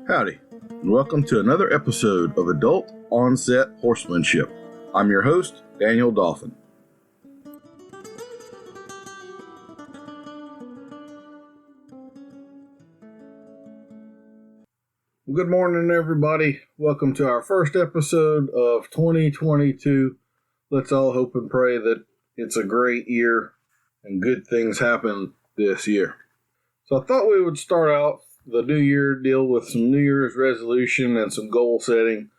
Howdy, and welcome to another episode of Adult Onset Horsemanship. I'm your host, Daniel Dolphin. Good morning, everybody. Welcome to our first episode of 2022. Let's all hope and pray that it's a great year and good things happen this year. So I thought we would start out the new year deal with some New Year's resolution and some goal setting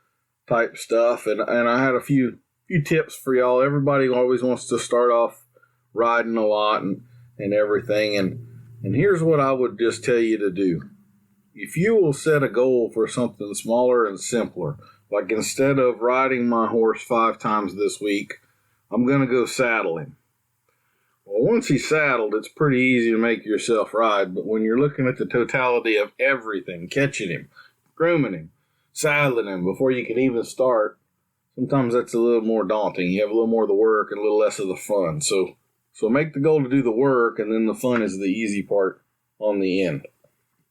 type stuff. And I had a few tips for y'all. Everybody always wants to start off riding a lot and everything. And here's what I would just tell you to do. If you will set a goal for something smaller and simpler, like instead of riding my horse 5 times this week, I'm going to go saddle him. Well, once he's saddled, it's pretty easy to make yourself ride, but when you're looking at the totality of everything, catching him, grooming him, saddling him before you can even start, sometimes that's a little more daunting. You have a little more of the work and a little less of the fun. So make the goal to do the work, and then the fun is the easy part on the end.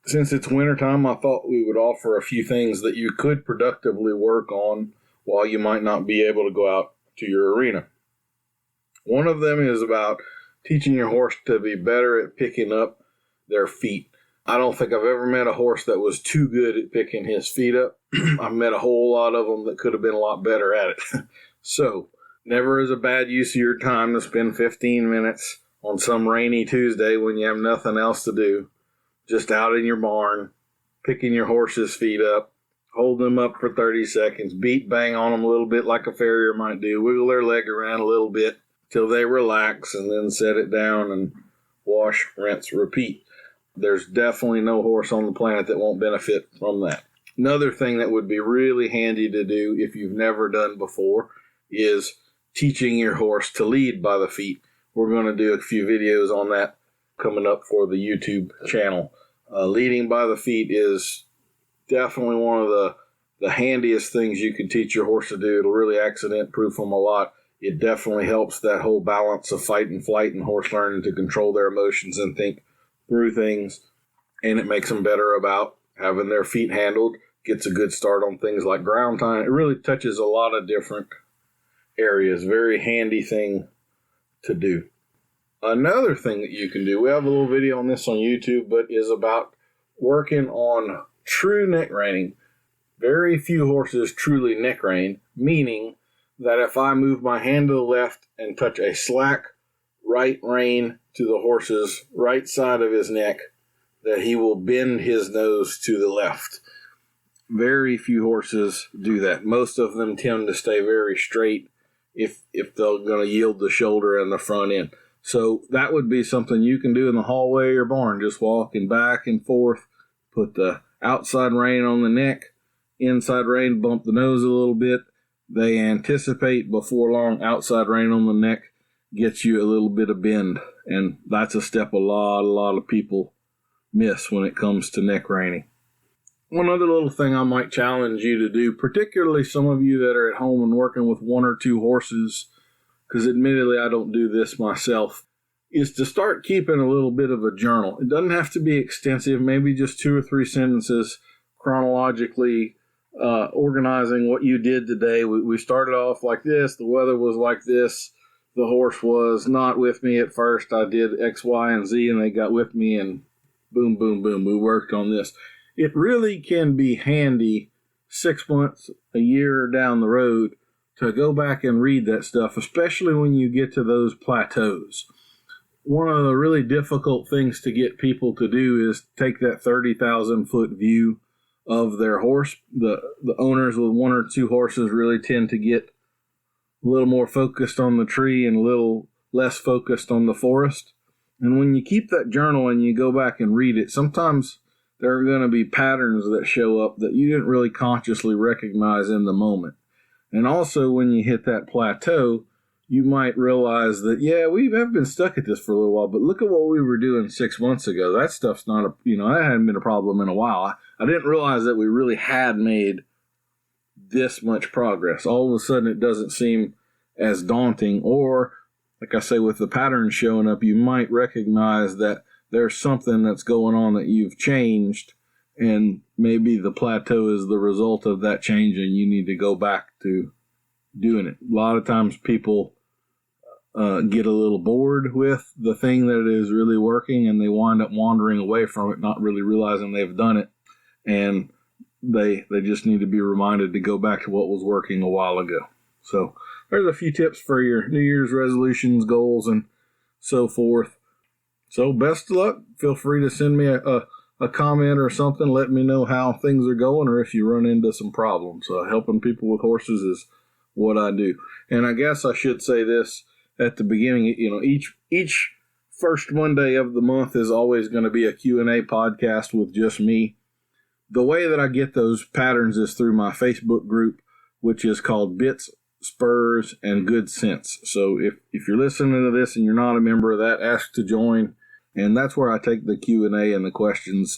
Since it's wintertime, I thought we would offer a few things that you could productively work on while you might not be able to go out to your arena. One of them is about teaching your horse to be better at picking up their feet. I don't think I've ever met a horse that was too good at picking his feet up. I've met a whole lot of them that could have been a lot better at it. So, never is a bad use of your time to spend 15 minutes on some rainy Tuesday when you have nothing else to do, just out in your barn, picking your horse's feet up, hold them up for 30 seconds, beat bang on them a little bit like a farrier might do, wiggle their leg around a little bit, till they relax, and then set it down and wash, rinse, repeat. There's definitely no horse on the planet that won't benefit from that. Another thing that would be really handy to do if you've never done before is teaching your horse to lead by the feet. We're going to do a few videos on that coming up for the YouTube channel. Leading by the feet is definitely one of the handiest things you can teach your horse to do. It'll really accident-proof them a lot. It definitely helps that whole balance of fight and flight and horse learning to control their emotions and think through things. And it makes them better about having their feet handled, gets a good start on things like ground time. It really touches a lot of different areas. Very handy thing to do. Another thing that you can do, we have a little video on this on YouTube, but is about working on true neck reining. Very few horses truly neck rein, meaning that if I move my hand to the left and touch a slack right rein to the horse's right side of his neck, that he will bend his nose to the left. Very few horses do that. Most of them tend to stay very straight if they're going to yield the shoulder and the front end. So that would be something you can do in the hallway or barn, just walking back and forth, put the outside rein on the neck, inside rein, bump the nose a little bit. They anticipate before long, outside rein on the neck gets you a little bit of bend. And that's a step a lot of people miss when it comes to neck reining. One other little thing I might challenge you to do, particularly some of you that are at home and working with 1 or 2 horses, because admittedly I don't do this myself, is to start keeping a little bit of a journal. It doesn't have to be extensive, maybe just 2 or 3 sentences chronologically organizing what you did today. We started off like this, the weather was like this, the horse was not with me at first, I did X, Y, and Z, and they got with me, and boom, boom, boom, we worked on this. It really can be handy 6 months, a year down the road to go back and read that stuff, especially when you get to those plateaus. One of the really difficult things to get people to do is take that 30,000-foot view of their horse. The owners with 1 or 2 horses really tend to get a little more focused on the tree and a little less focused on the forest. And when you keep that journal and you go back and read it, sometimes there are going to be patterns that show up that you didn't really consciously recognize in the moment. And also when you hit that plateau, you might realize that, yeah, we have been stuck at this for a little while, but look at what we were doing 6 months ago. That stuff's not that hadn't been a problem in a while. I didn't realize that we really had made this much progress. All of a sudden, it doesn't seem as daunting, or like I say, with the patterns showing up, you might recognize that there's something that's going on that you've changed and maybe the plateau is the result of that change and you need to go back to doing it. A lot of times people get a little bored with the thing that is really working, and they wind up wandering away from it, not really realizing they've done it, and they just need to be reminded to go back to what was working a while ago. So there's a few tips for your New Year's resolutions, goals, and so forth. So best of luck. Feel free to send me a comment or something. Let me know how things are going, or if you run into some problems. Helping people with horses is what I do. And I guess I should say this at the beginning. Each first Monday of the month is always going to be a Q&A podcast with just me. The way that I get those patterns is through my Facebook group, which is called Bits, Spurs, and Good Sense. So if you're listening to this and you're not a member of that, ask to join. And that's where I take the Q&A, and the questions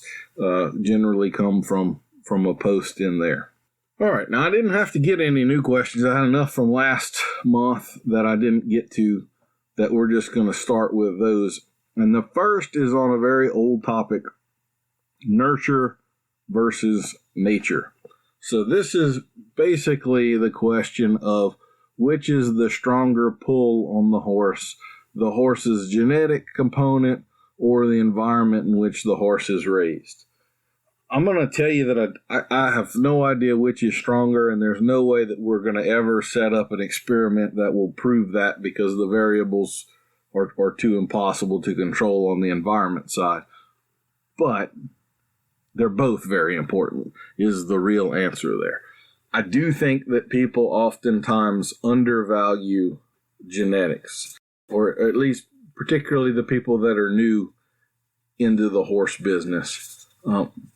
generally come from a post in there. All right, now I didn't have to get any new questions. I had enough from last month that I didn't get to, that we're just going to start with those. And the first is on a very old topic, nurture versus nature. So this is basically the question of which is the stronger pull on the horse's genetic component or the environment in which the horse is raised. I'm going to tell you that I have no idea which is stronger, and there's no way that we're going to ever set up an experiment that will prove that, because the variables are too impossible to control on the environment side. But they're both very important, is the real answer there. I do think that people oftentimes undervalue genetics, or at least particularly the people that are new into the horse business.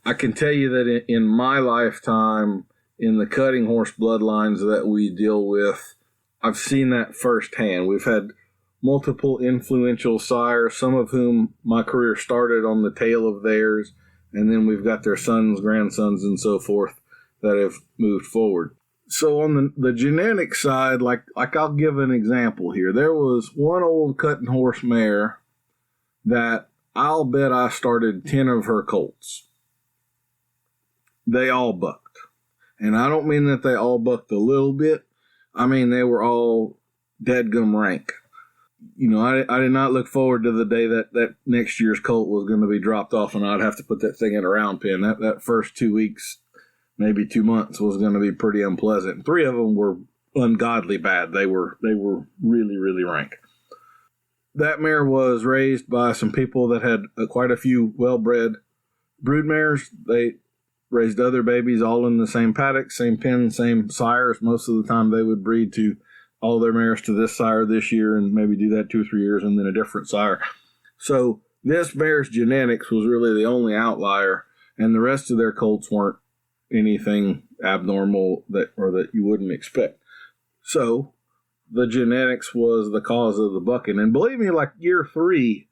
I can tell you that in my lifetime, in the cutting horse bloodlines that we deal with, I've seen that firsthand. We've had multiple influential sires, some of whom my career started on the tail of theirs, and then we've got their sons, grandsons, and so forth that have moved forward. So on the genetic side, like I'll give an example here. There was one old cutting horse mare that I'll bet I started 10 of her colts. They all bucked. And I don't mean that they all bucked a little bit. I mean they were all deadgum rank. I did not look forward to the day that next year's colt was going to be dropped off and I'd have to put that thing in a round pen. That first 2 weeks, maybe 2 months, was going to be pretty unpleasant. 3 of them were ungodly bad. They were really, really rank. That mare was raised by some people that had quite a few well-bred brood mares. They raised other babies all in the same paddock, same pen, same sires. Most of the time they would breed to all their mares to this sire this year and maybe do that 2 or 3 years and then a different sire. So this mare's genetics was really the only outlier, and the rest of their colts weren't anything abnormal that you wouldn't expect. So the genetics was the cause of the bucking. And believe me, like year 3,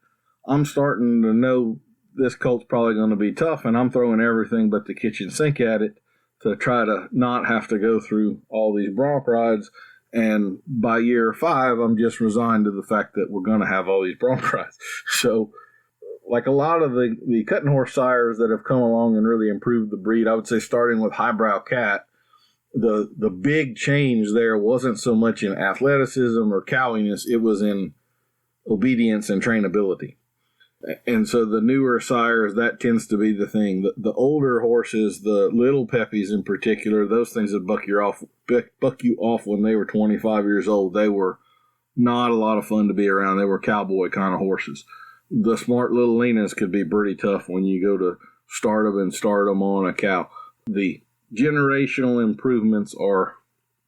I'm starting to know this colt's probably going to be tough, and I'm throwing everything but the kitchen sink at it to try to not have to go through all these bronc rides. And by year 5, I'm just resigned to the fact that we're going to have all these bronc rides. So like a lot of the cutting horse sires that have come along and really improved the breed, I would say starting with Highbrow Cat, the big change there wasn't so much in athleticism or cowiness, it was in obedience and trainability. And so the newer sires, that tends to be the thing. The older horses, the little peppies in particular, those things that buck you off when they were 25 years old, they were not a lot of fun to be around. They were cowboy kind of horses. The smart little Lenas could be pretty tough when you go to start them on a cow. The generational improvements are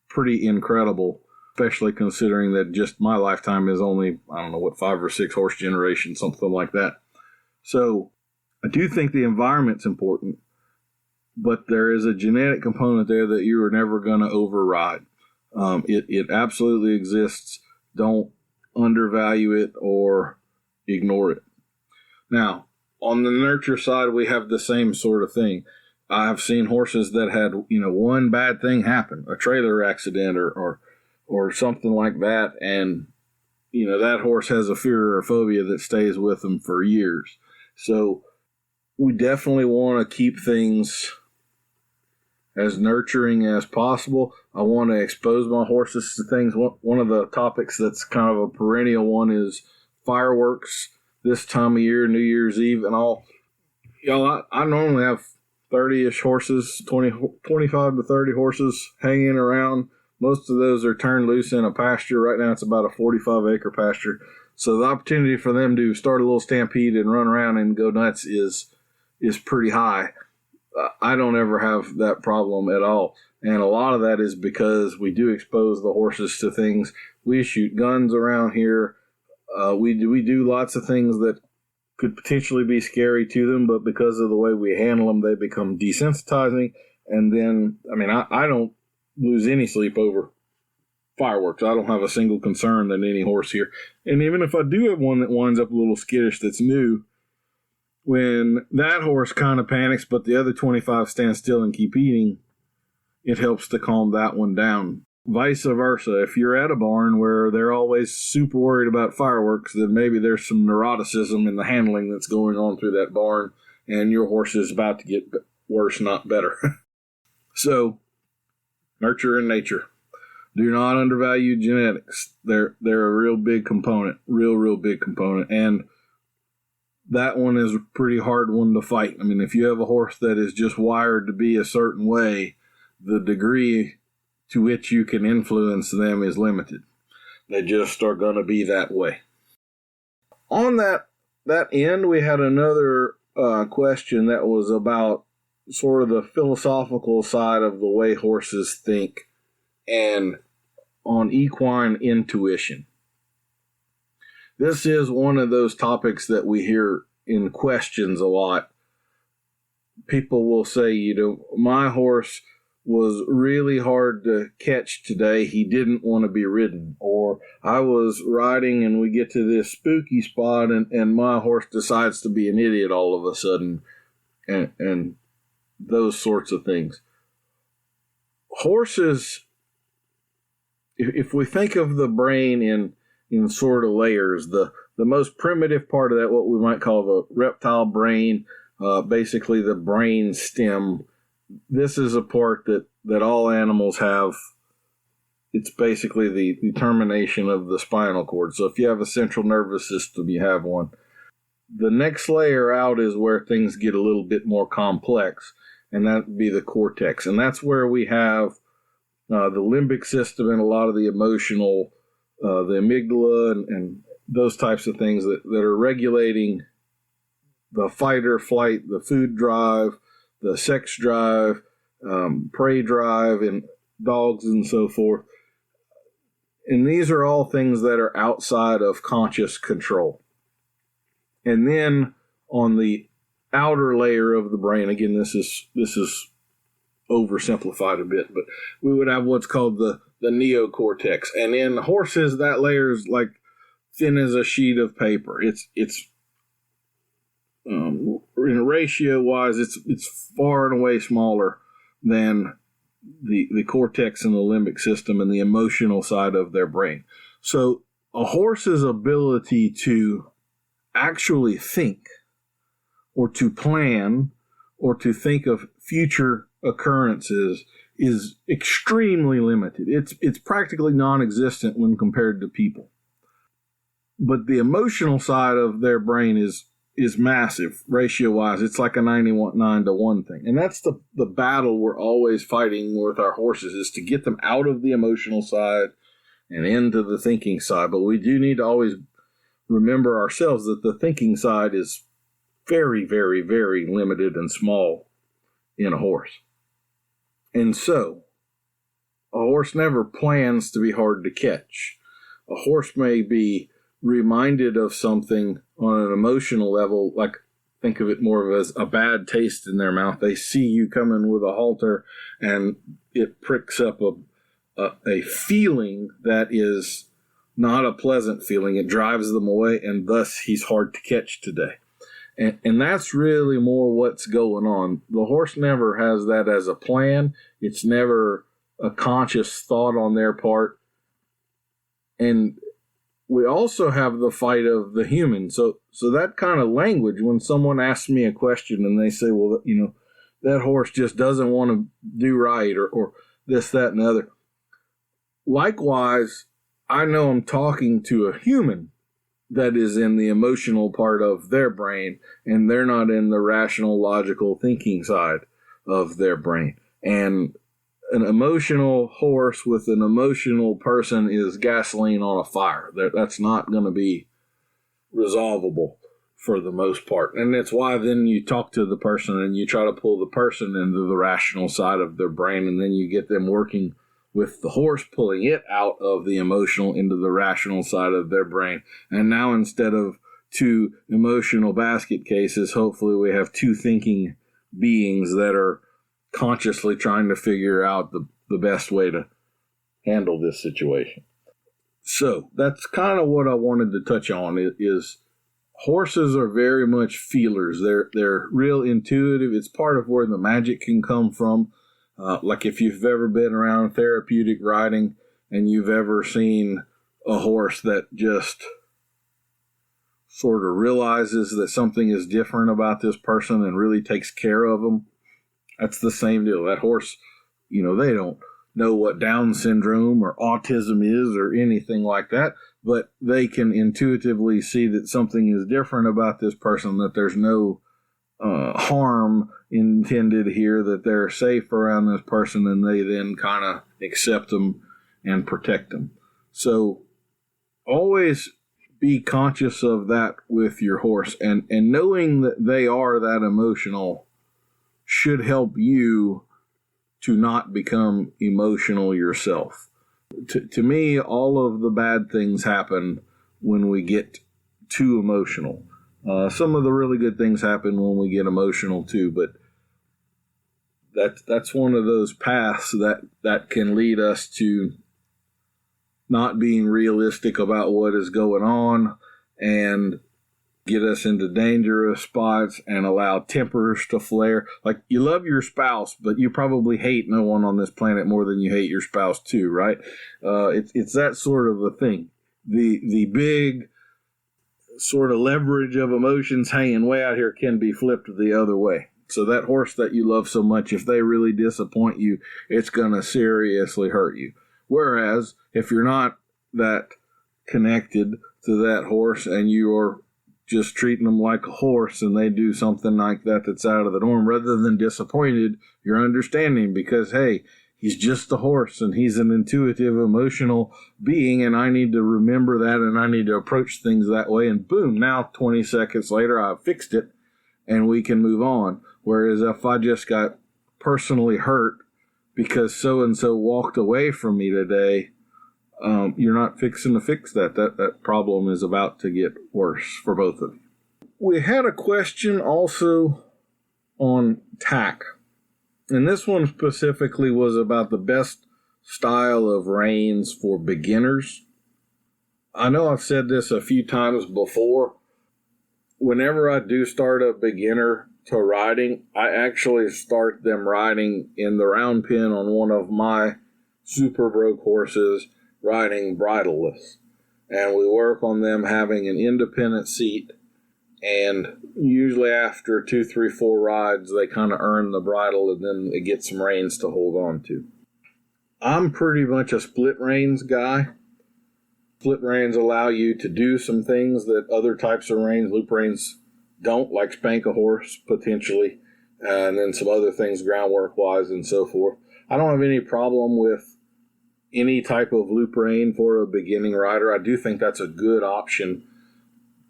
pretty incredible, especially considering that just my lifetime is only, 5 or 6 horse generations, something like that. So I do think the environment's important, but there is a genetic component there that you are never going to override. It absolutely exists. Don't undervalue it or ignore it. Now, on the nurture side, we have the same sort of thing. I've seen horses that had, one bad thing happen, a trailer accident or something like that, and, that horse has a fear or a phobia that stays with them for years. So we definitely want to keep things as nurturing as possible. I want to expose my horses to things. One of the topics that's kind of a perennial one is fireworks this time of year, New Year's Eve and all. I normally have 30-ish horses, 25 to 30 horses hanging around. Most of those are turned loose in a pasture. Right now it's about a 45-acre pasture. So the opportunity for them to start a little stampede and run around and go nuts is pretty high. I don't ever have that problem at all. And a lot of that is because we do expose the horses to things. We shoot guns around here. We do lots of things that could potentially be scary to them, but because of the way we handle them, they become desensitizing. And then, I don't lose any sleep over fireworks. I don't have a single concern that any horse here. And even if I do have one that winds up a little skittish that's new, when that horse kind of panics, but the other 25 stand still and keep eating, it helps to calm that one down. Vice versa, if you're at a barn where they're always super worried about fireworks, then maybe there's some neuroticism in the handling that's going on through that barn, and your horse is about to get worse, not better. So, nurture and nature. Do not undervalue genetics. They're a real big component, real big component, and that one is a pretty hard one to fight. If you have a horse that is just wired to be a certain way, the degree to which you can influence them is limited. They just are going to be that way. On that end, we had another question that was about sort of the philosophical side of the way horses think and on equine intuition. This is one of those topics that we hear in questions a lot. People will say, my horse was really hard to catch today. He didn't want to be ridden. Or I was riding and we get to this spooky spot and my horse decides to be an idiot all of a sudden. And those sorts of things. Horses, if we think of the brain in sort of layers, the most primitive part of that, what we might call the reptile brain, basically the brain stem. This is a part that all animals have. It's basically the termination of the spinal cord. So if you have a central nervous system, you have one. The next layer out is where things get a little bit more complex, and that would be the cortex. And that's where we have the limbic system and a lot of the emotional, the amygdala and those types of things that are regulating the fight or flight, the food drive, the sex drive, prey drive, and dogs and so forth. And these are all things that are outside of conscious control. And then on the outer layer of the brain, again, this is oversimplified a bit, but we would have what's called the neocortex. And in horses, that layer is like thin as a sheet of paper. It's in ratio wise, it's far and away smaller than the cortex and the limbic system and the emotional side of their brain. So a horse's ability to actually think or to plan or to think of future occurrences is extremely limited. It's practically non-existent when compared to people. But the emotional side of their brain is massive ratio-wise. It's like a 9-to-1 thing. And that's the battle we're always fighting with our horses, is to get them out of the emotional side and into the thinking side. But we do need to always remember ourselves that the thinking side is very, very, very limited and small in a horse. And so, a horse never plans to be hard to catch. A horse may be reminded of something on an emotional level, like think of it more of as a bad taste in their mouth. They see you coming with a halter and it pricks up a feeling that is not a pleasant feeling. It drives them away, and thus he's hard to catch today. And that's really more what's going on. The horse never has that as a plan. It's never a conscious thought on their part. And we also have the fight of the human. So that kind of language, when someone asks me a question and they say, well, that horse just doesn't want to do right, or this, that, and the other. Likewise, I know I'm talking to a human that is in the emotional part of their brain, and they're not in the rational, logical thinking side of their brain. And an emotional horse with an emotional person is gasoline on a fire. That's not going to be resolvable for the most part. And that's why then you talk to the person and you try to pull the person into the rational side of their brain, and then you get them working with the horse, pulling it out of the emotional into the rational side of their brain. And now instead of two emotional basket cases, hopefully we have two thinking beings that are consciously trying to figure out the best way to handle this situation. So that's kind of what I wanted to touch on is horses are very much feelers. They're real intuitive. It's part of where the magic can come from. Like if you've ever been around therapeutic riding and you've ever seen a horse that just sort of realizes that something is different about this person and really takes care of them, that's the same deal. That horse, they don't know what Down syndrome or autism is or anything like that, but they can intuitively see that something is different about this person, that there's no harm intended here, that they're safe around this person, and they then kind of accept them and protect them. So always be conscious of that with your horse, and knowing that they are that emotional should help you to not become emotional yourself. To me, all of the bad things happen when we get too emotional. Some of the really good things happen when we get emotional too, but that's one of those paths that can lead us to not being realistic about what is going on and get us into dangerous spots and allow tempers to flare. Like, you love your spouse, but you probably hate no one on this planet more than you hate your spouse too, right? It's that sort of a thing. The big sort of leverage of emotions hanging way out here can be flipped the other way. So that horse that you love so much, if they really disappoint you, it's going to seriously hurt you. Whereas if you're not that connected to that horse and you're just treating them like a horse and they do something like that that's out of the norm, rather than disappointed, you're understanding, because, hey, he's just a horse and he's an intuitive, emotional being, and I need to remember that and I need to approach things that way. And boom, now 20 seconds later, I've fixed it and we can move on. Whereas if I just got personally hurt because so-and-so walked away from me today, you're not fixing to fix that. That problem is about to get worse for both of you. We had a question also on tack. And this one specifically was about the best style of reins for beginners. I know I've said this a few times before. Whenever I do start a beginner to riding, I actually start them riding in the round pen on one of my super broke horses, riding bridleless. And we work on them having an independent seat, and usually after 2, 3, 4 rides, they kind of earn the bridle, and then they get some reins to hold on to. I'm pretty much a split reins guy. Split reins allow you to do some things that other types of reins, loop reins, don't, like spank a horse, potentially, and then some other things groundwork-wise and so forth. I don't have any problem with any type of loop rein for a beginning rider. I do think that's a good option.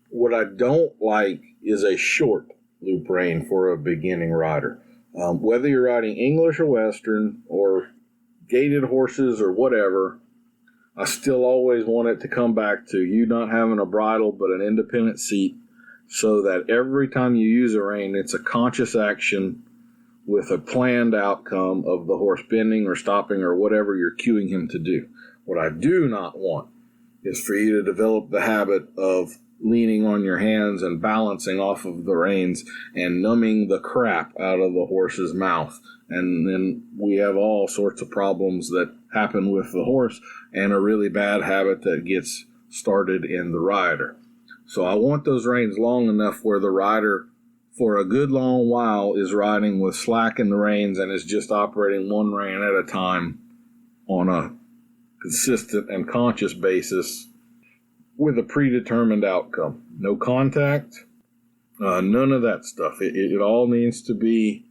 What I don't like is a short loop rein for a beginning rider. Whether you're riding English or Western or gaited horses or whatever, I still always want it to come back to you not having a bridle but an independent seat, so that every time you use a rein, it's a conscious action with a planned outcome of the horse bending or stopping or whatever you're cueing him to do. What I do not want is for you to develop the habit of leaning on your hands and balancing off of the reins and numbing the crap out of the horse's mouth. And then we have all sorts of problems that happen with the horse, and a really bad habit that gets started in the rider. So I want those reins long enough where the rider, for a good long while, is riding with slack in the reins and is just operating one rein at a time on a consistent and conscious basis with a predetermined outcome. No contact, none of that stuff. It all needs to be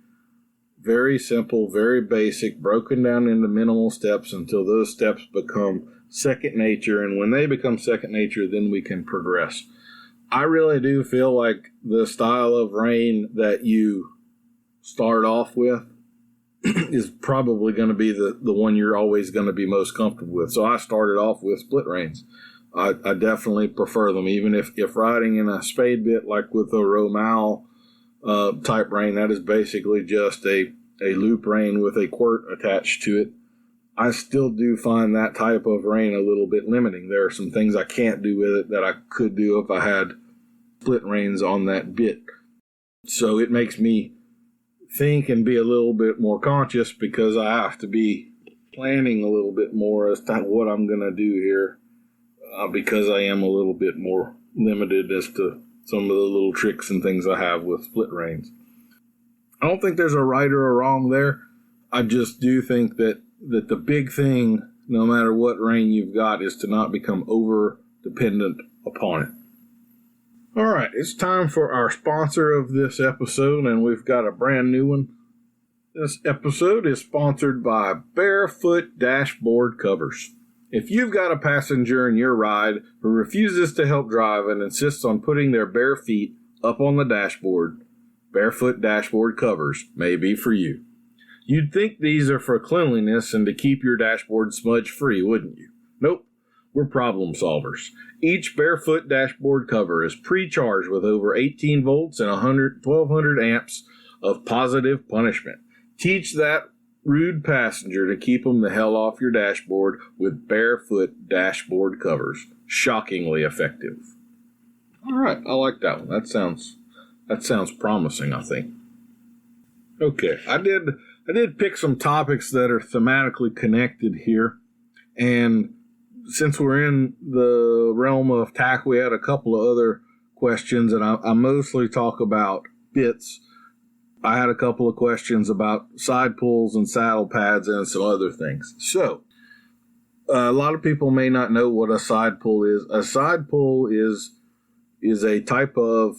very simple, very basic, broken down into minimal steps until those steps become second nature. And when they become second nature, then we can progress. I really do feel like the style of rein that you start off with is probably going to be the one you're always going to be most comfortable with. So I started off with split reins. I definitely prefer them, even if riding in a spade bit like with a Romal type rein, that is basically just a loop rein with a quirt attached to it. I still do find that type of rein a little bit limiting. There are some things I can't do with it that I could do if I had split reins on that bit. So it makes me think and be a little bit more conscious because I have to be planning a little bit more as to what I'm going to do here because I am a little bit more limited as to some of the little tricks and things I have with split reins. I don't think there's a right or a wrong there. I just do think that the big thing, no matter what rein you've got, is to not become over dependent upon it. All right, it's time for our sponsor of this episode, and we've got a brand new one. This episode is sponsored by Barefoot Dashboard Covers. If you've got a passenger in your ride who refuses to help drive and insists on putting their bare feet up on the dashboard, Barefoot Dashboard Covers may be for you. You'd think these are for cleanliness and to keep your dashboard smudge-free, wouldn't you? Nope. We're problem solvers. Each Barefoot dashboard cover is pre-charged with over 18 volts and 1200 amps of positive punishment. Teach that rude passenger to keep them the hell off your dashboard with Barefoot dashboard covers. Shockingly effective. All right, I like that one. That sounds promising, I think. Okay, I did pick some topics that are thematically connected here, and since we're in the realm of tack, we had a couple of other questions, and I mostly talk about bits. I had a couple of questions about side pulls and saddle pads and some other things. So, a lot of people may not know what a side pull is. A side pull is a type of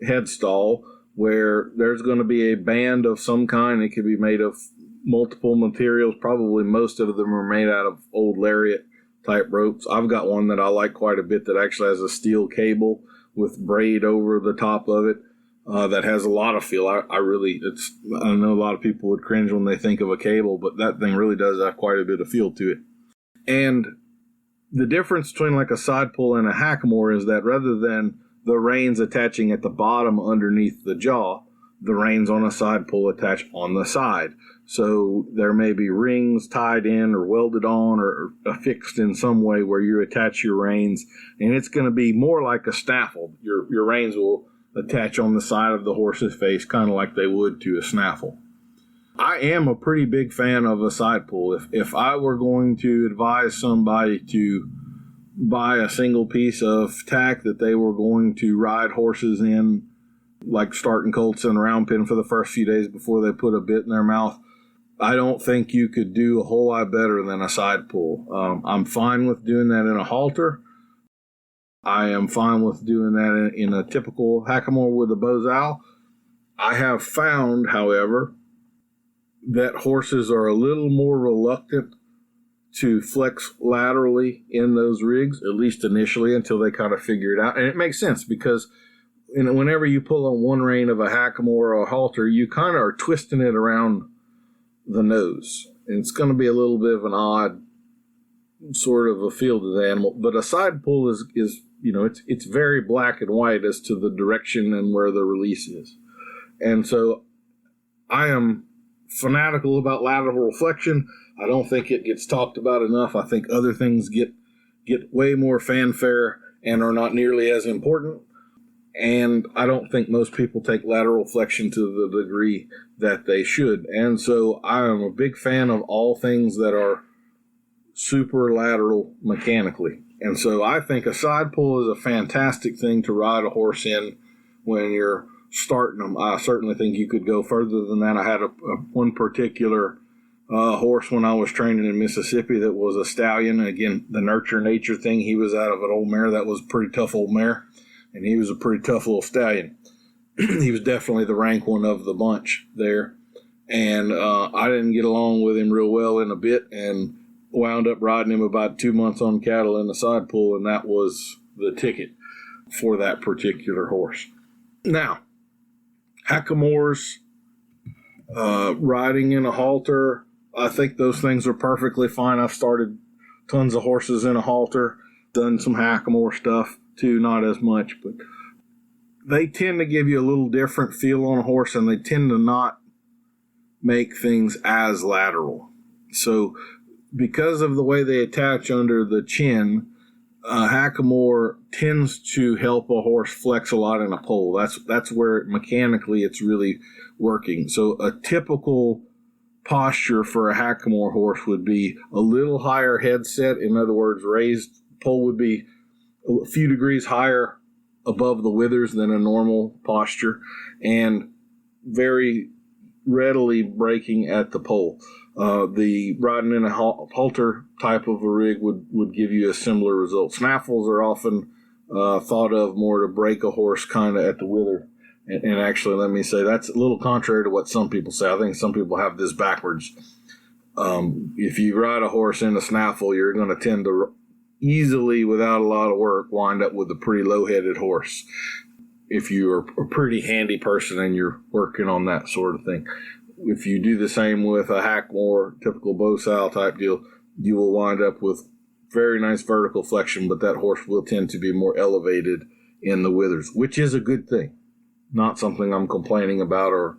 headstall where there's going to be a band of some kind. It could be made of multiple materials. Probably most of them are made out of old lariat type ropes. I've got one that I like quite a bit that actually has a steel cable with braid over the top of it that has a lot of feel. I know a lot of people would cringe when they think of a cable, but that thing really does have quite a bit of feel to it. And the difference between like a side pull and a hackamore is that rather than the reins attaching at the bottom underneath the jaw, the reins on a side pull attach on the side. So there may be rings tied in or welded on or affixed in some way where you attach your reins, and it's going to be more like a snaffle. Your reins will attach on the side of the horse's face, kind of like they would to a snaffle. I am a pretty big fan of a side pull. If I were going to advise somebody to buy a single piece of tack that they were going to ride horses in, like starting colts in a round pen for the first few days before they put a bit in their mouth, I don't think you could do a whole lot better than a side pull. I'm fine with doing that in a halter. I am fine with doing that in a typical hackamore with a bozal. I have found, however, that horses are a little more reluctant to flex laterally in those rigs, at least initially, until they kind of figure it out. And it makes sense because whenever you pull on one rein of a hackamore or a halter, you kind of are twisting it around the nose. And it's going to be a little bit of an odd sort of a feel to the animal. But a side pull is it's very black and white as to the direction and where the release is. And so I am fanatical about lateral flexion. I don't think it gets talked about enough. I think other things get way more fanfare and are not nearly as important. And I don't think most people take lateral flexion to the degree that they should. And so I am a big fan of all things that are super lateral mechanically. And so I think a side pull is a fantastic thing to ride a horse in when you're starting them. I certainly think you could go further than that. I had one particular horse when I was training in Mississippi that was a stallion. Again, the nurture nature thing. He was out of an old mare that was a pretty tough old mare, and he was a pretty tough little stallion. He was definitely the rank one of the bunch there. And I didn't get along with him real well in a bit, and wound up riding him about 2 months on cattle in the side pull, and that was the ticket for that particular horse. Now, hackamores, riding in a halter, I think those things are perfectly fine. I've started tons of horses in a halter, done some hackamore stuff too, not as much, but they tend to give you a little different feel on a horse, and they tend to not make things as lateral. So because of the way they attach under the chin, hackamore tends to help a horse flex a lot in a pole. That's where mechanically it's really working. So a typical posture for a hackamore horse would be a little higher headset. In other words, raised pole would be a few degrees higher above the withers than a normal posture, and very readily breaking at the pole. The riding in a halter type of a rig would give you a similar result. Snaffles are often thought of more to break a horse kind of at the wither. And actually, let me say, that's a little contrary to what some people say. I think some people have this backwards. If you ride a horse in a snaffle, you're going to tend to easily, without a lot of work, wind up with a pretty low-headed horse if you're a pretty handy person and you're working on that sort of thing. If you do the same with a hackamore, typical bow style type deal, you will wind up with very nice vertical flexion, but that horse will tend to be more elevated in the withers, which is a good thing. Not something I'm complaining about or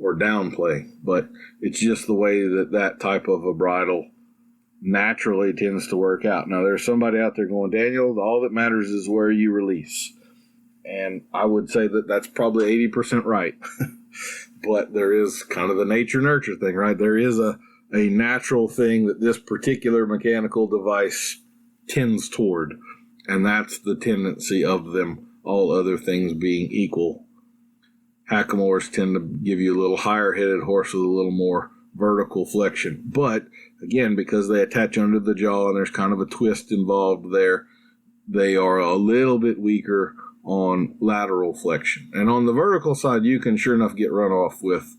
downplay, but it's just the way that type of a bridle naturally tends to work out. Now, there's somebody out there going, Daniel, all that matters is where you release. And I would say that that's probably 80% right. But there is kind of the nature-nurture thing, right? There is a natural thing that this particular mechanical device tends toward, and that's the tendency of them, all other things being equal. Hackamores tend to give you a little higher-headed horse with a little more vertical flexion. But, again, because they attach under the jaw and there's kind of a twist involved there, they are a little bit weaker on lateral flexion. And on the vertical side, you can sure enough get run off with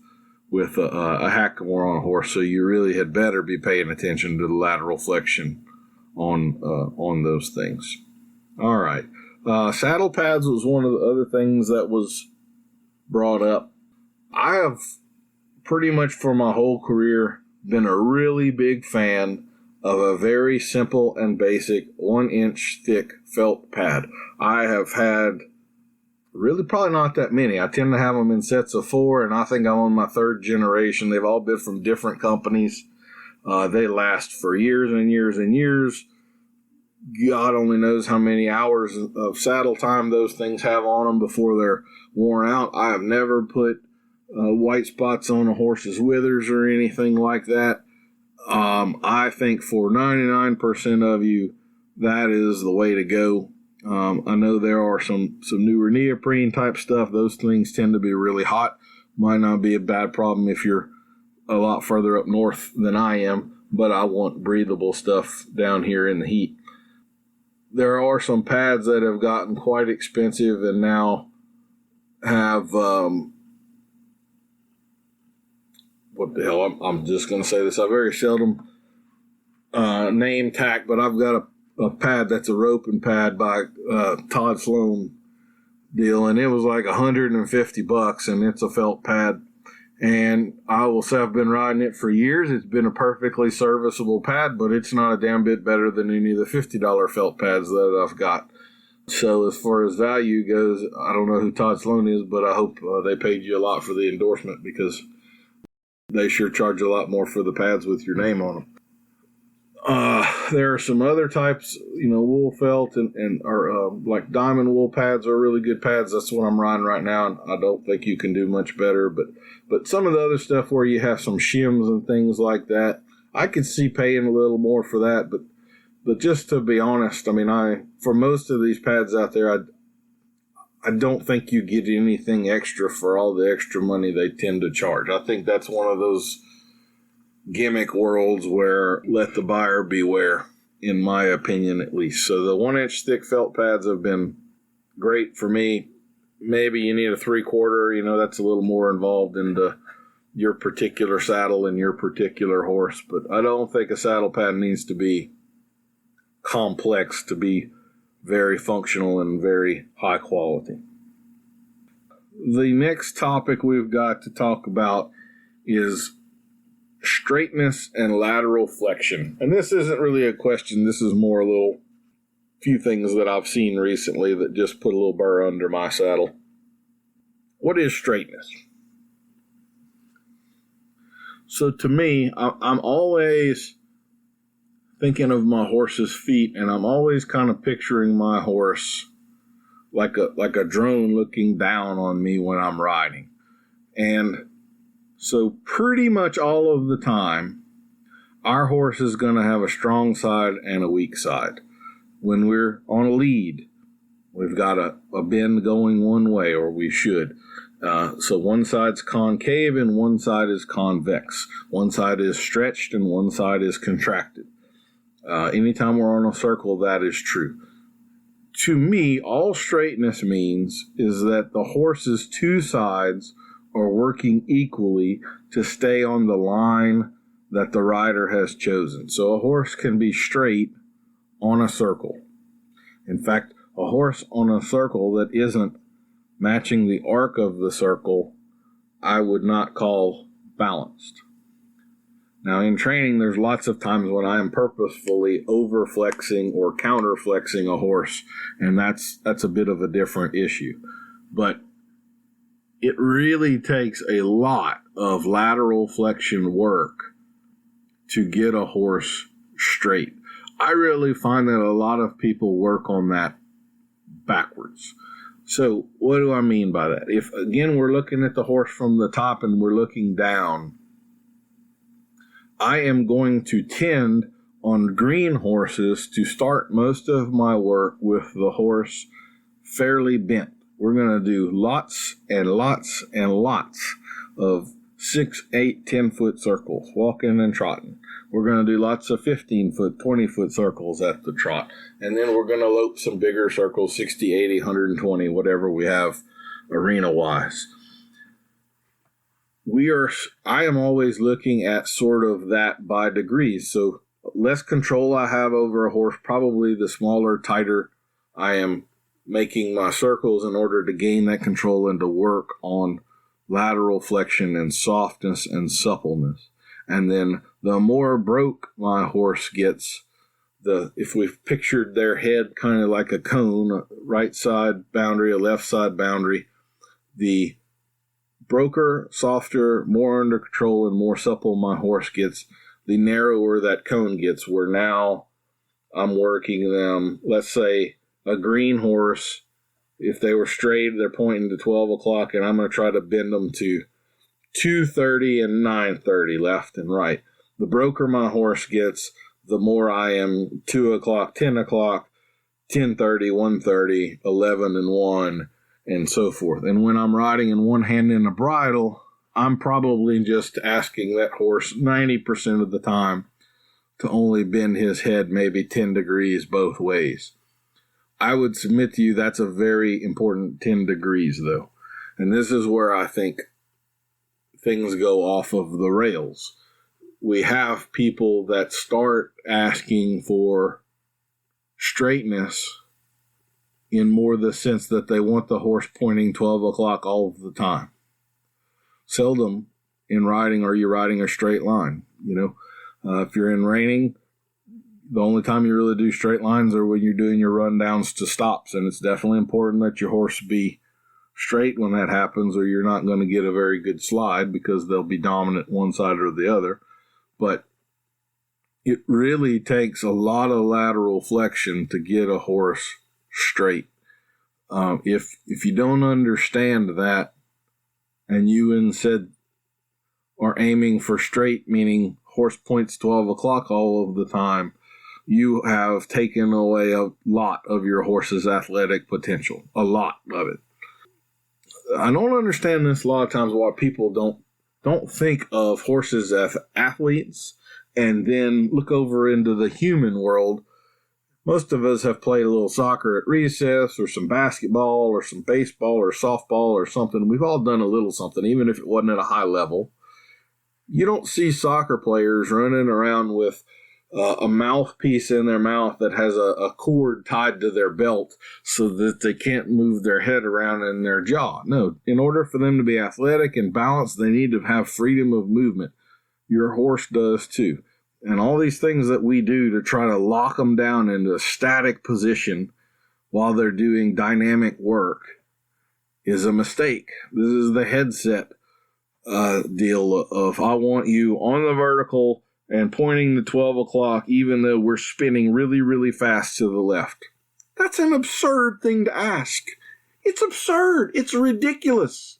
a hackamore on a horse, so you really had better be paying attention to the lateral flexion on those things. All right. Saddle pads was one of the other things that was brought up. I have pretty much for my whole career been a really big fan of a very simple and basic 1-inch thick felt pad. I have had really probably not that many. I tend to have them in sets of 4, and I think I'm on my 3rd generation. They've all been from different companies. They last for years and years and years. God only knows how many hours of saddle time those things have on them before they're worn out. I have never put white spots on a horse's withers or anything like that. I think for 99% of you, that is the way to go. I know there are some newer neoprene type stuff. Those things tend to be really hot. Might not be a bad problem if you're a lot further up north than I am, but I want breathable stuff down here in the heat. There are some pads that have gotten quite expensive and now have, what the hell, I'm just going to say this. I very seldom name tack, but I've got a pad that's a roping pad by Todd Sloan deal, and it was like $150, and it's a felt pad. And I will say I've been riding it for years. It's been a perfectly serviceable pad, but it's not a damn bit better than any of the $50 felt pads that I've got. So as far as value goes, I don't know who Todd Sloan is, but I hope they paid you a lot for the endorsement, because they sure charge a lot more for the pads with your name on them. There are some other types, wool felt and like diamond wool pads are really good pads. That's what I'm riding right now, and I don't think you can do much better. But some of the other stuff where you have some shims and things like that, I could see paying a little more for that. But But just to be honest, I mean, for most of these pads out there, I don't think you get anything extra for all the extra money they tend to charge. I think that's one of those gimmick worlds where let the buyer beware, in my opinion at least. So the 1-inch thick felt pads have been great for me. Maybe you need a 3/4, that's a little more involved into your particular saddle and your particular horse. But I don't think a saddle pad needs to be complex to be very functional and very high quality. The next topic we've got to talk about is straightness and lateral flexion. And this isn't really a question. This is more a few things that I've seen recently that just put a little burr under my saddle. What is straightness? So to me, I'm always thinking of my horse's feet, and I'm always kind of picturing my horse like a drone looking down on me when I'm riding. And so pretty much all of the time, our horse is going to have a strong side and a weak side. When we're on a lead, we've got a bend going one way, or we should. So one side's concave and one side is convex. One side is stretched and one side is contracted. Anytime we're on a circle, that is true. To me, all straightness means is that the horse's two sides are working equally to stay on the line that the rider has chosen. So a horse can be straight on a circle. In fact, a horse on a circle that isn't matching the arc of the circle, I would not call balanced. Now, in training, there's lots of times when I am purposefully over-flexing or counter-flexing a horse, and that's a bit of a different issue. But it really takes a lot of lateral flexion work to get a horse straight. I really find that a lot of people work on that backwards. So what do I mean by that? If, again, we're looking at the horse from the top and we're looking down, I am going to tend on green horses to start most of my work with the horse fairly bent. We're going to do lots and lots and lots of 6, 8, 10-foot circles, walking and trotting. We're going to do lots of 15-foot, 20-foot circles at the trot. And then we're going to lope some bigger circles, 60, 80, 120, whatever we have arena-wise. I am always looking at sort of that by degrees. So less control I have over a horse, probably the smaller, tighter I am making my circles in order to gain that control and to work on lateral flexion and softness and suppleness. And then the more broke my horse gets, if we've pictured their head kind of like a cone, a right side boundary, a left side boundary, the broker, softer, more under control, and more supple my horse gets, the narrower that cone gets, where now I'm working them, let's say a green horse, if they were straight, they're pointing to 12 o'clock, and I'm going to try to bend them to 2:30 and 9:30, left and right. The broker my horse gets, the more I am 2 o'clock, 10 o'clock, 10:30, 1:30, 11 and 1, and so forth. And when I'm riding in one hand in a bridle, I'm probably just asking that horse 90% of the time to only bend his head maybe 10 degrees both ways. I would submit to you that's a very important 10 degrees, though. And this is where I think things go off of the rails. We have people that start asking for straightness in more the sense that they want the horse pointing 12 o'clock all of the time. Seldom in riding are you riding a straight line. If you're in reining, the only time you really do straight lines are when you're doing your rundowns to stops, and it's definitely important that your horse be straight when that happens, or you're not going to get a very good slide because they'll be dominant one side or the other. But it really takes a lot of lateral flexion to get a horse straight. If you don't understand that, and you instead are aiming for straight, meaning horse points 12 o'clock all of the time, you have taken away a lot of your horse's athletic potential. A lot of it. I don't understand this a lot of times why people don't think of horses as athletes and then look over into the human world. Most of us have played a little soccer at recess or some basketball or some baseball or softball or something. We've all done a little something, even if it wasn't at a high level. You don't see soccer players running around with a mouthpiece in their mouth that has a cord tied to their belt so that they can't move their head around in their jaw. No, in order for them to be athletic and balanced, they need to have freedom of movement. Your horse does too. And all these things that we do to try to lock them down into a static position while they're doing dynamic work is a mistake. This is the headset deal of I want you on the vertical and pointing to 12 o'clock even though we're spinning really, really fast to the left. That's an absurd thing to ask. It's absurd. It's ridiculous.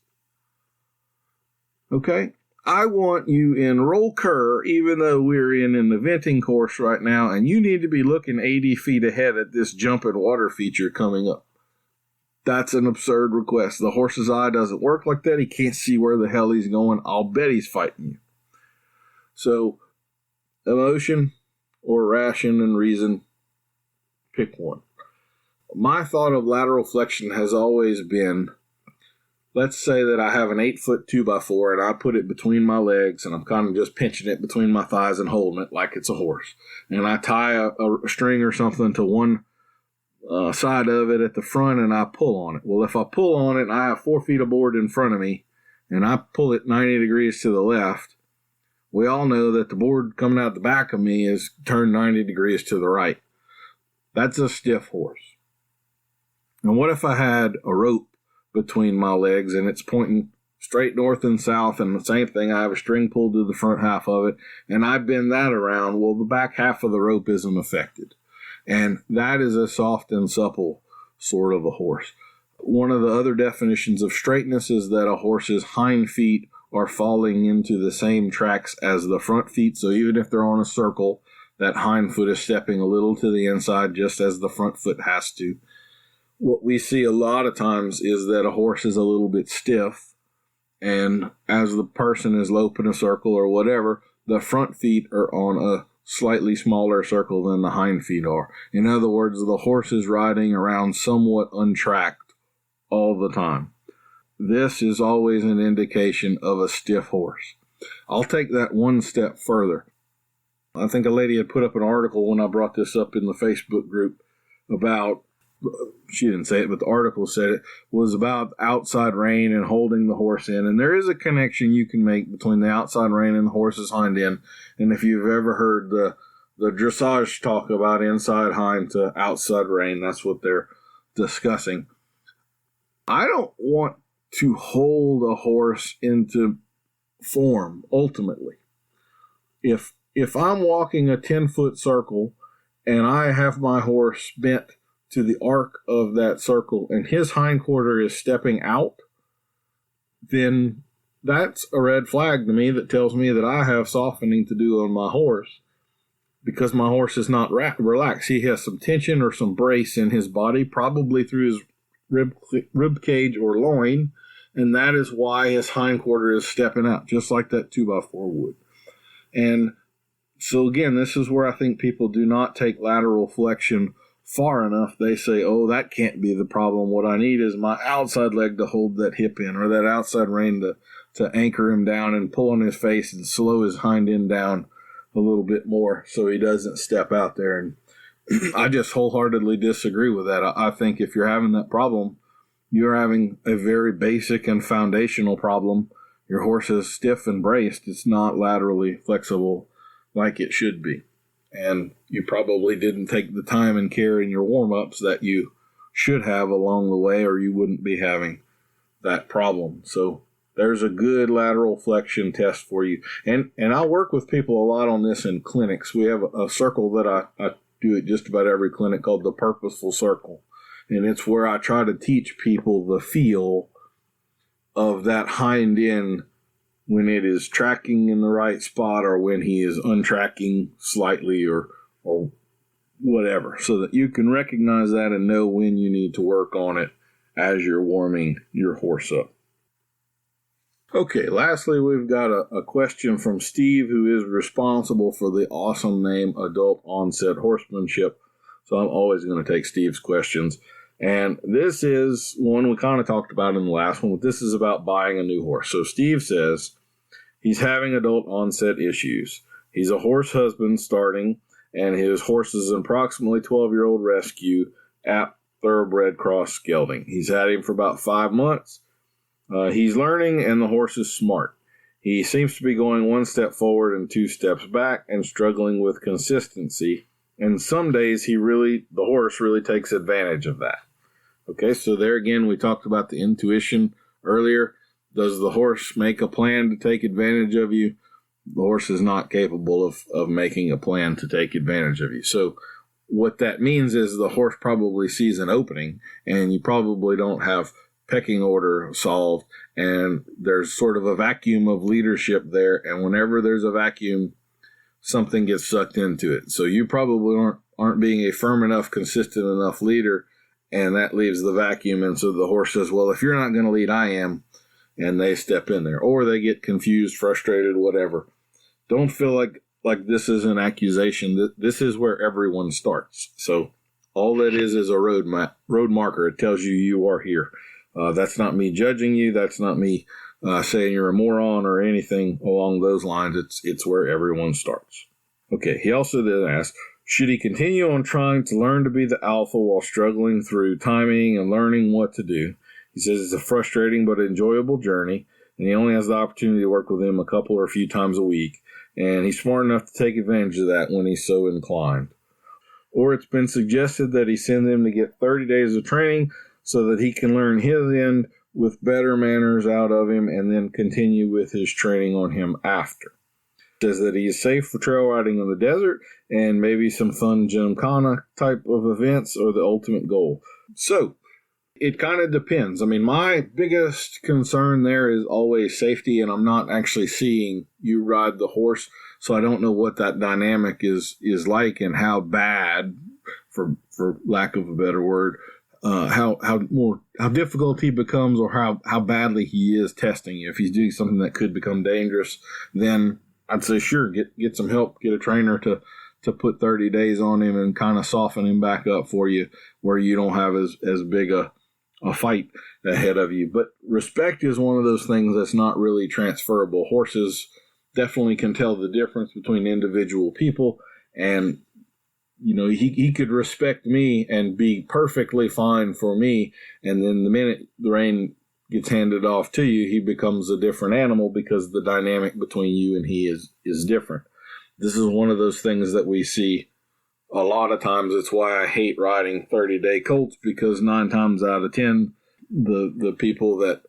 Okay? I want you in roll cur, even though we're in an eventing course right now, and you need to be looking 80 feet ahead at this jump and water feature coming up. That's an absurd request. The horse's eye doesn't work like that. He can't see where the hell he's going. I'll bet he's fighting you. So, emotion or ration and reason, pick one. My thought of lateral flexion has always been, let's say that I have an 8-foot 2x4 and I put it between my legs and I'm kind of just pinching it between my thighs and holding it like it's a horse. And I tie a string or something to one side of it at the front and I pull on it. Well, if I pull on it and I have 4 feet of board in front of me and I pull it 90 degrees to the left, we all know that the board coming out the back of me is turned 90 degrees to the right. That's a stiff horse. And what if I had a rope between my legs and it's pointing straight north and south, and the same thing, I have a string pulled to the front half of it and I bend that around? Well, the back half of the rope isn't affected, and that is a soft and supple sort of a horse. One of the other definitions of straightness is that a horse's hind feet are falling into the same tracks as the front feet, so even if they're on a circle, that hind foot is stepping a little to the inside just as the front foot has to. What we see a lot of times is that a horse is a little bit stiff, and as the person is loping a circle or whatever, the front feet are on a slightly smaller circle than the hind feet are. In other words, the horse is riding around somewhat untracked all the time. This is always an indication of a stiff horse. I'll take that one step further. I think a lady had put up an article when I brought this up in the Facebook group about, she didn't say it, but the article said it, was about outside rein and holding the horse in. And there is a connection you can make between the outside rein and the horse's hind end. And if you've ever heard the dressage talk about inside hind to outside rein, that's what they're discussing. I don't want to hold a horse into form, ultimately. If I'm walking a 10-foot circle and I have my horse bent to the arc of that circle and his hindquarter is stepping out, then that's a red flag to me that tells me that I have softening to do on my horse, because my horse is not relaxed. He has some tension or some brace in his body, probably through his rib cage or loin, and that is why his hindquarter is stepping out, just like that 2x4 would. And so again, this is where I think people do not take lateral flexion far enough. They say, oh, that can't be the problem. What I need is my outside leg to hold that hip in, or that outside rein to anchor him down and pull on his face and slow his hind end down a little bit more so he doesn't step out there. And I just wholeheartedly disagree with that. I think if you're having that problem, you're having a very basic and foundational problem. Your horse is stiff and braced. It's not laterally flexible like it should be. And you probably didn't take the time and care in your warm-ups that you should have along the way, or you wouldn't be having that problem. So there's a good lateral flexion test for you. And I work with people a lot on this in clinics. We have a circle that I do at just about every clinic called the purposeful circle. And it's where I try to teach people the feel of that hind end when it is tracking in the right spot or when he is untracking slightly or whatever, so that you can recognize that and know when you need to work on it as you're warming your horse up. Okay, lastly, we've got a question from Steve, who is responsible for the awesome name Adult Onset Horsemanship. So I'm always going to take Steve's questions. And this is one we kind of talked about in the last one, but this is about buying a new horse. So Steve says he's having adult onset issues. He's a horse husband starting, and his horse is an approximately 12-year-old rescue at thoroughbred cross gelding. He's had him for about 5 months. He's learning, and the horse is smart. He seems to be going 1 step forward and 2 steps back and struggling with consistency. And some days the horse really takes advantage of that. Okay, so there again, we talked about the intuition earlier. Does the horse make a plan to take advantage of you? The horse is not capable of making a plan to take advantage of you. So what that means is the horse probably sees an opening, and you probably don't have pecking order solved, and there's sort of a vacuum of leadership there, and whenever there's a vacuum, something gets sucked into it. So you probably aren't being a firm enough, consistent enough leader, and that leaves the vacuum. And so the horse says, well, if you're not going to lead, I am. And they step in there. Or they get confused, frustrated, whatever. Don't feel like this is an accusation. This is where everyone starts. So all that is a road marker. It tells you are here. That's not me judging you. That's not me saying you're a moron or anything along those lines. It's where everyone starts. Okay, he also then asked, should he continue on trying to learn to be the alpha while struggling through timing and learning what to do? He says it's a frustrating but enjoyable journey, and he only has the opportunity to work with him a couple or a few times a week, and he's smart enough to take advantage of that when he's so inclined. Or it's been suggested that he send him to get 30 days of training so that he can learn his end with better manners out of him and then continue with his training on him after. Says that he is safe for trail riding in the desert, and maybe some fun gymkhana type of events are the ultimate goal. So it kind of depends. I mean, my biggest concern there is always safety, and I'm not actually seeing you ride the horse, so I don't know what that dynamic is like and how bad, for lack of a better word, how difficult he becomes, or how badly he is testing you. If he's doing something that could become dangerous, then I'd say sure, get some help, get a trainer to put 30 days on him and kind of soften him back up for you, where you don't have as big a fight ahead of you. But respect is one of those things that's not really transferable. Horses definitely can tell the difference between individual people, and he could respect me and be perfectly fine for me, and then the minute the rein gets handed off to you, he becomes a different animal because the dynamic between you and he is different. This is one of those things that we see a lot of times. It's why I hate riding 30-day colts, because 9 times out of 10, the people that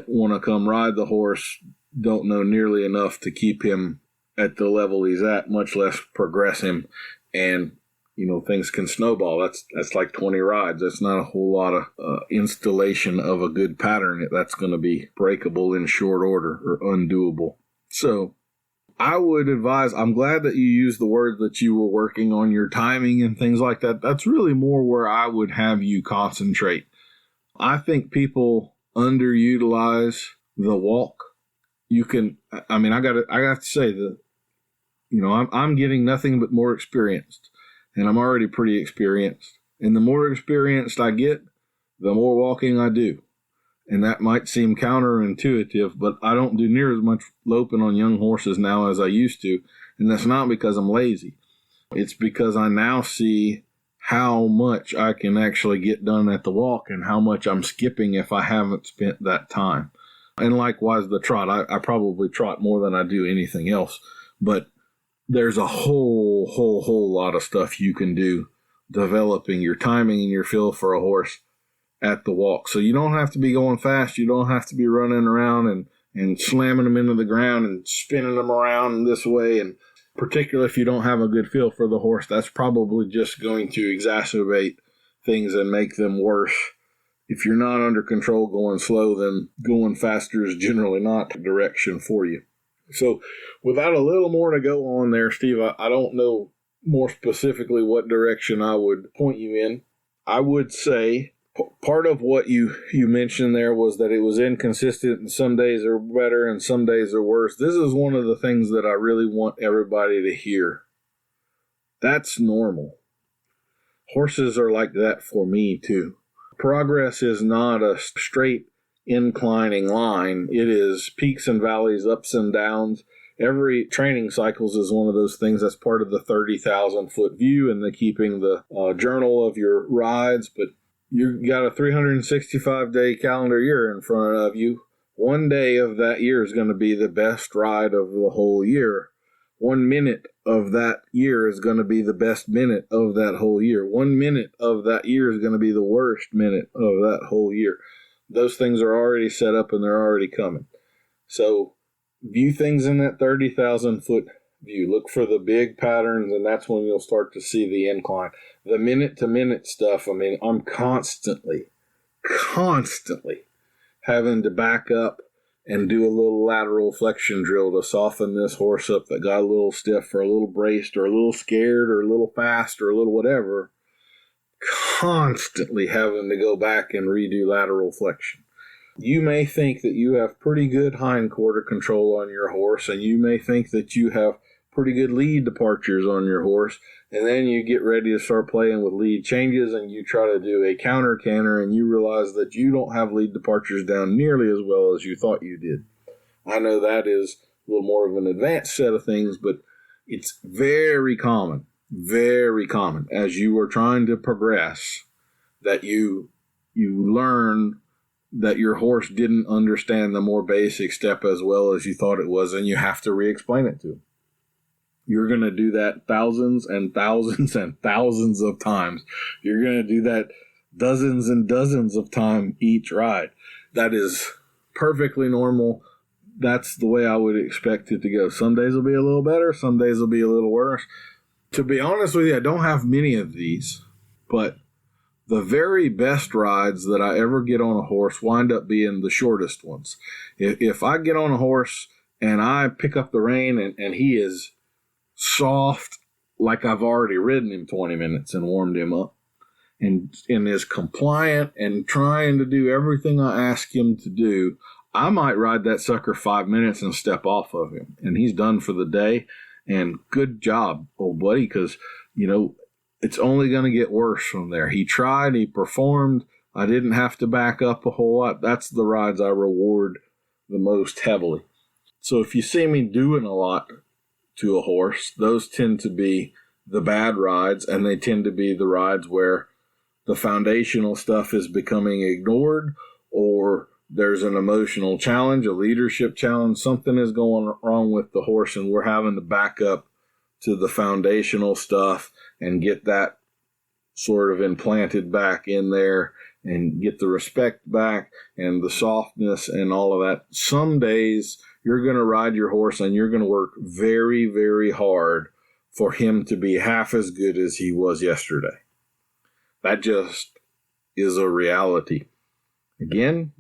want to come ride the horse don't know nearly enough to keep him at the level he's at, much less progress him. And things can snowball. That's like 20 rides. That's not a whole lot of installation of a good pattern. That's going to be breakable in short order or undoable. So I would advise, I'm glad that you used the word that you were working on your timing and things like that. That's really more where I would have you concentrate. I think people underutilize the walk. I got to say that, I'm getting nothing but more experienced. And I'm already pretty experienced. And the more experienced I get, the more walking I do. And that might seem counterintuitive, but I don't do near as much loping on young horses now as I used to. And that's not because I'm lazy. It's because I now see how much I can actually get done at the walk and how much I'm skipping if I haven't spent that time. And likewise, the trot. I probably trot more than I do anything else. But there's a whole lot of stuff you can do developing your timing and your feel for a horse at the walk. So you don't have to be going fast. You don't have to be running around and slamming them into the ground and spinning them around this way. And particularly if you don't have a good feel for the horse, that's probably just going to exacerbate things and make them worse. If you're not under control going slow, then going faster is generally not the direction for you. So without a little more to go on there, Steve, I don't know more specifically what direction I would point you in. I would say part of what you mentioned there was that it was inconsistent and some days are better and some days are worse. This is one of the things that I really want everybody to hear. That's normal. Horses are like that for me too. Progress is not a straight inclining line. It is peaks and valleys, ups and downs. Every training cycles is one of those things that's part of the 30,000 foot view and the keeping the journal of your rides. But you got a 365 day calendar year in front of you. One day of that year is going to be the best ride of the whole year. 1 minute of that year is going to be the best minute of that whole year. 1 minute of that year is going to be the worst minute of that whole year. Those things are already set up and they're already coming. So view things in that 30,000 foot view. Look for the big patterns, and that's when you'll start to see the incline. The minute to minute stuff, I mean, I'm constantly having to back up and do a little lateral flexion drill to soften this horse up that got a little stiff or a little braced or a little scared or a little fast or a little whatever. Constantly having to go back and redo lateral flexion. You may think that you have pretty good hind quarter control on your horse, and you may think that you have pretty good lead departures on your horse, and then you get ready to start playing with lead changes and you try to do a counter canter and you realize that you don't have lead departures down nearly as well as you thought you did. I know that is a little more of an advanced set of things, but it's very common as you are trying to progress that you learn that your horse didn't understand the more basic step as well as you thought it was, and you have to re-explain it to him. You're going to do that thousands and thousands and thousands of times. You're going to do that dozens and dozens of times each ride. That is perfectly normal. That's the way I would expect it to go. Some days will be a little better. Some days will be a little worse. To be honest with you, I don't have many of these, but the very best rides that I ever get on a horse wind up being the shortest ones. If I get on a horse and I pick up the rein and he is soft, like I've already ridden him 20 minutes and warmed him up, and is compliant and trying to do everything I ask him to do, I might ride that sucker 5 minutes and step off of him, and he's done for the day. And good job, old buddy, because, it's only going to get worse from there. He tried, he performed. I didn't have to back up a whole lot. That's the rides I reward the most heavily. So if you see me doing a lot to a horse, those tend to be the bad rides, and they tend to be the rides where the foundational stuff is becoming ignored, or there's an emotional challenge, a leadership challenge, something is going wrong with the horse, and we're having to back up to the foundational stuff and get that sort of implanted back in there and get the respect back and the softness and all of that. Some days you're going to ride your horse and you're going to work very, very hard for him to be half as good as he was yesterday. That just is a reality. Again,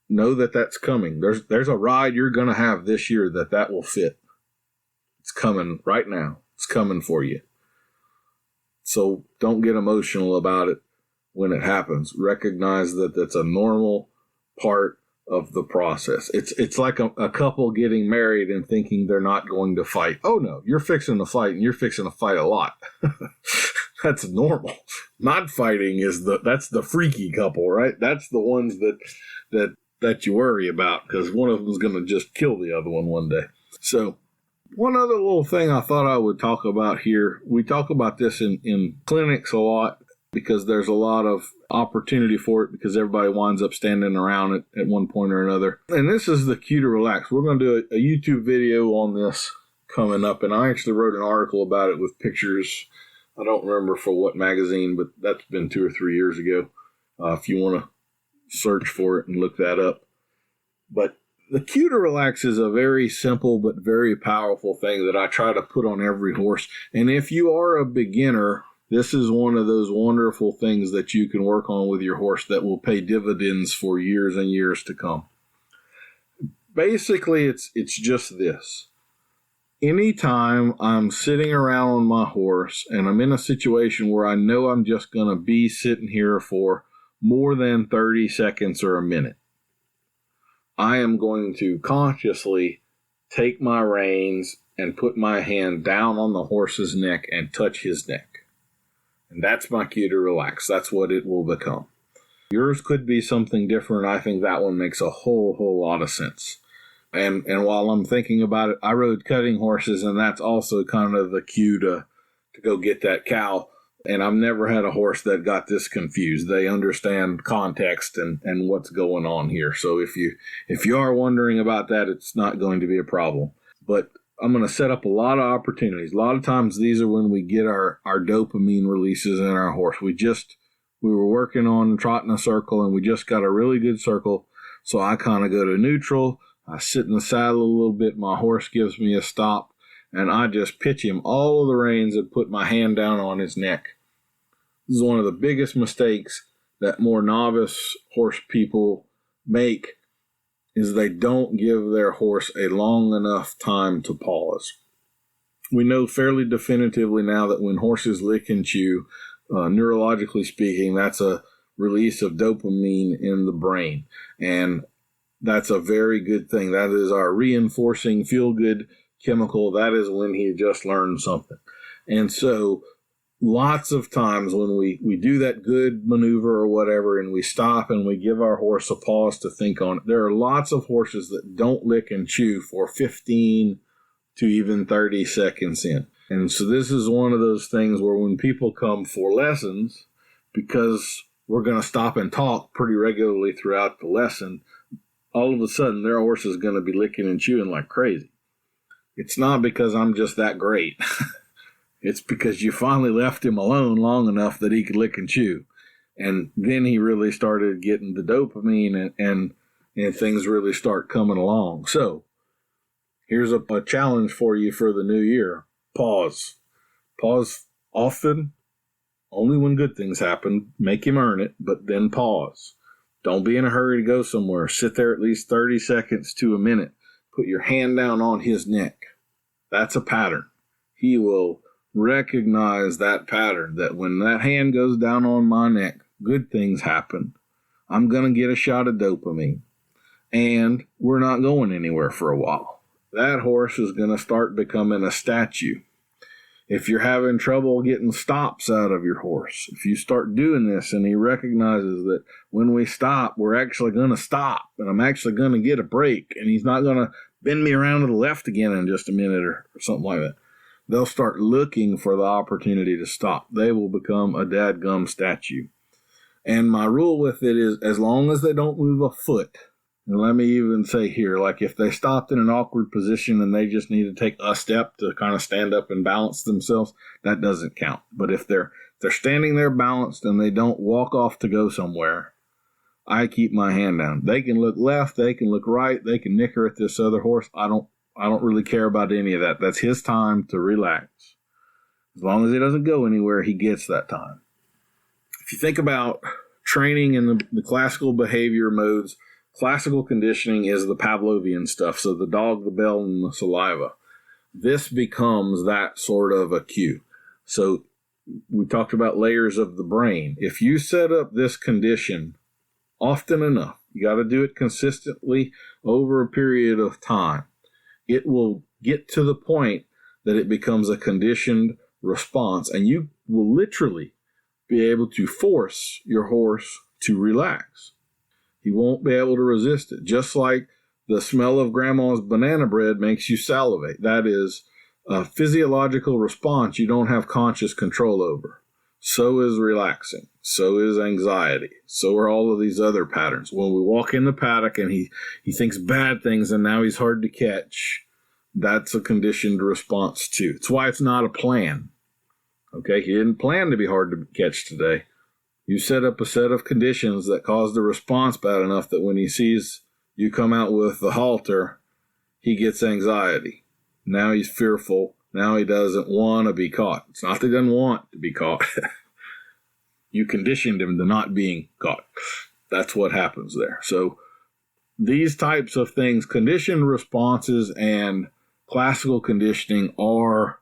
know that that's coming. There's a ride you're going to have this year that will fit. It's coming right now. It's coming for you. So don't get emotional about it when it happens. Recognize that that's a normal part of the process. It's like a couple getting married and thinking they're not going to fight. Oh no, you're fixing to fight, and you're fixing to fight a lot. That's normal. Not fighting that's the freaky couple, right? That's the ones that you worry about, because one of them is going to just kill the other one day. So one other little thing I thought I would talk about here. We talk about this in clinics a lot because there's a lot of opportunity for it because everybody winds up standing around at one point or another. And this is the cue to relax. We're going to do a YouTube video on this coming up, and I actually wrote an article about it with pictures. I don't remember for what magazine, but that's been 2 or 3 years ago. If you want to search for it and look that up. But the cue to relax is a very simple but very powerful thing that I try to put on every horse. And if you are a beginner, this is one of those wonderful things that you can work on with your horse that will pay dividends for years and years to come. Basically, it's just this. anytime I'm sitting around on my horse and I'm in a situation where I know I'm just going to be sitting here for more than 30 seconds or a minute, I am going to consciously take my reins and put my hand down on the horse's neck and touch his neck. And that's my cue to relax. That's what it will become. Yours could be something different. I think that one makes a whole lot of sense. And while I'm thinking about it, I rode cutting horses, and that's also kind of the cue to go get that cow. And I've never had a horse that got this confused. They understand context and what's going on here. So if you are wondering about that, it's not going to be a problem. But I'm going to set up a lot of opportunities. A lot of times these are when we get our dopamine releases in our horse. We were working on trotting a circle, and we just got a really good circle. So I kind of go to neutral. I sit in the saddle a little bit. My horse gives me a stop, and I just pitch him all of the reins and put my hand down on his neck. This is one of the biggest mistakes that more novice horse people make, is they don't give their horse a long enough time to pause. We know fairly definitively now that when horses lick and chew, neurologically speaking, that's a release of dopamine in the brain. And that's a very good thing. That is our reinforcing feel-good chemical. That is when he just learned something. And so lots of times when we do that good maneuver or whatever, and we stop and we give our horse a pause to think on it, there are lots of horses that don't lick and chew for 15 to even 30 seconds in. And so this is one of those things where when people come for lessons, because we're going to stop and talk pretty regularly throughout the lesson, all of a sudden their horse is going to be licking and chewing like crazy. It's not because I'm just that great. It's because you finally left him alone long enough that he could lick and chew. And then he really started getting the dopamine and things really start coming along. So here's a challenge for you for the new year. Pause. Pause often, only when good things happen. Make him earn it, but then pause. Don't be in a hurry to go somewhere. Sit there at least 30 seconds to a minute. Put your hand down on his neck. That's a pattern. He will recognize that pattern, that when that hand goes down on my neck, good things happen. I'm going to get a shot of dopamine, and we're not going anywhere for a while. That horse is going to start becoming a statue. If you're having trouble getting stops out of your horse, if you start doing this and he recognizes that when we stop, we're actually going to stop, and I'm actually going to get a break, and he's not going to bend me around to the left again in just a minute or something like that, they'll start looking for the opportunity to stop. They will become a dadgum statue. And my rule with it is, as long as they don't move a foot, and let me even say here, like if they stopped in an awkward position and they just need to take a step to kind of stand up and balance themselves, that doesn't count. But if they're standing there balanced and they don't walk off to go somewhere, I keep my hand down. They can look left, they can look right, they can nicker at this other horse. I don't really care about any of that. That's his time to relax. As long as he doesn't go anywhere, he gets that time. If you think about training in the classical behavior modes, classical conditioning is the Pavlovian stuff. So the dog, the bell, and the saliva. This becomes that sort of a cue. So we talked about layers of the brain. If you set up this condition often enough, you got to do it consistently over a period of time, it will get to the point that it becomes a conditioned response, and you will literally be able to force your horse to relax. He won't be able to resist it. Just like the smell of grandma's banana bread makes you salivate. That is a physiological response you don't have conscious control over. So is relaxing. So is anxiety. So are all of these other patterns. When we walk in the paddock and he thinks bad things and now he's hard to catch, that's a conditioned response too. It's why it's not a plan. Okay, he didn't plan to be hard to catch today. You set up a set of conditions that cause the response bad enough that when he sees you come out with the halter, he gets anxiety. Now he's fearful. Now he doesn't want to be caught. It's not that he doesn't want to be caught. You conditioned him to not being caught. That's what happens there. So these types of things, conditioned responses and classical conditioning are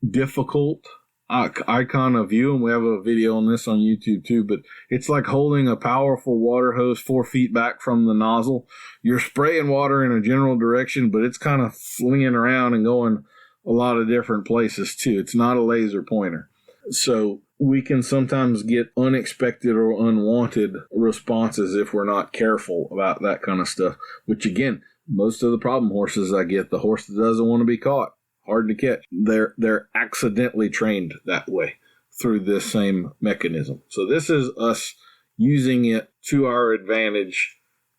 difficult. I kind of view them. We have a video on this on YouTube too, but it's like holding a powerful water hose 4 feet back from the nozzle. You're spraying water in a general direction, but it's kind of flinging around and going a lot of different places too. It's not a laser pointer. So we can sometimes get unexpected or unwanted responses if we're not careful about that kind of stuff, which again, most of the problem horses I get, the horse that doesn't want to be caught, hard to catch, they're accidentally trained that way through this same mechanism. So this is us using it to our advantage,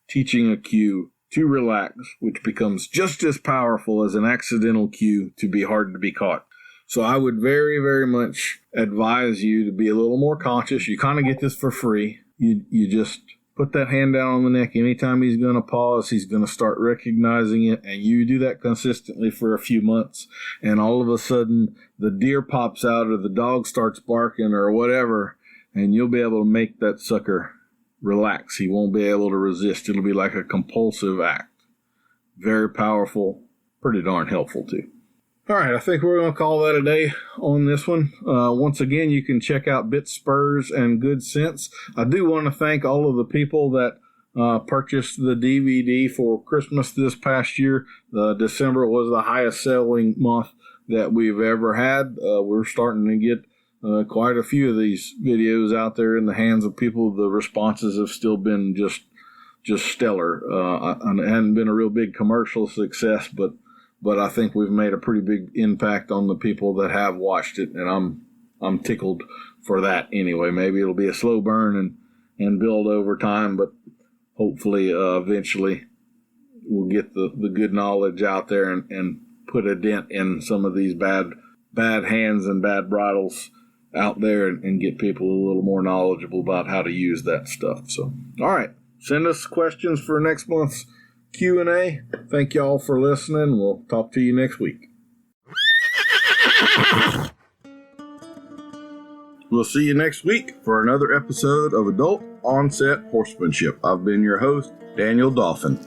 teaching a cue to relax, which becomes just as powerful as an accidental cue to be hard to be caught. So I would very, very much advise you to be a little more conscious. You kind of get this for free. You just put that hand down on the neck. Anytime he's going to pause, he's going to start recognizing it. And you do that consistently for a few months. And all of a sudden, the deer pops out or the dog starts barking or whatever. And you'll be able to make that sucker relax. He won't be able to resist. It'll be like a compulsive act. Very powerful. Pretty darn helpful too. All right, I think we're going to call that a day on this one. Once again, you can check out Bit Spurs and Good Sense. I do want to thank all of the people that purchased the DVD for Christmas this past year. December was the highest selling month that we've ever had. We're starting to get quite a few of these videos out there in the hands of people. The responses have still been just stellar. It hadn't been a real big commercial success, but I think we've made a pretty big impact on the people that have watched it, and I'm tickled for that anyway. Maybe it'll be a slow burn and build over time, but hopefully eventually we'll get the good knowledge out there and put a dent in some of these bad hands and bad bridles out there and get people a little more knowledgeable about how to use that stuff. So, all right, send us questions for next month's Q&A. Thank y'all for listening. We'll talk to you next week. We'll see you next week for another episode of Adult Onset Horsemanship. I've been your host, Daniel Dolphin.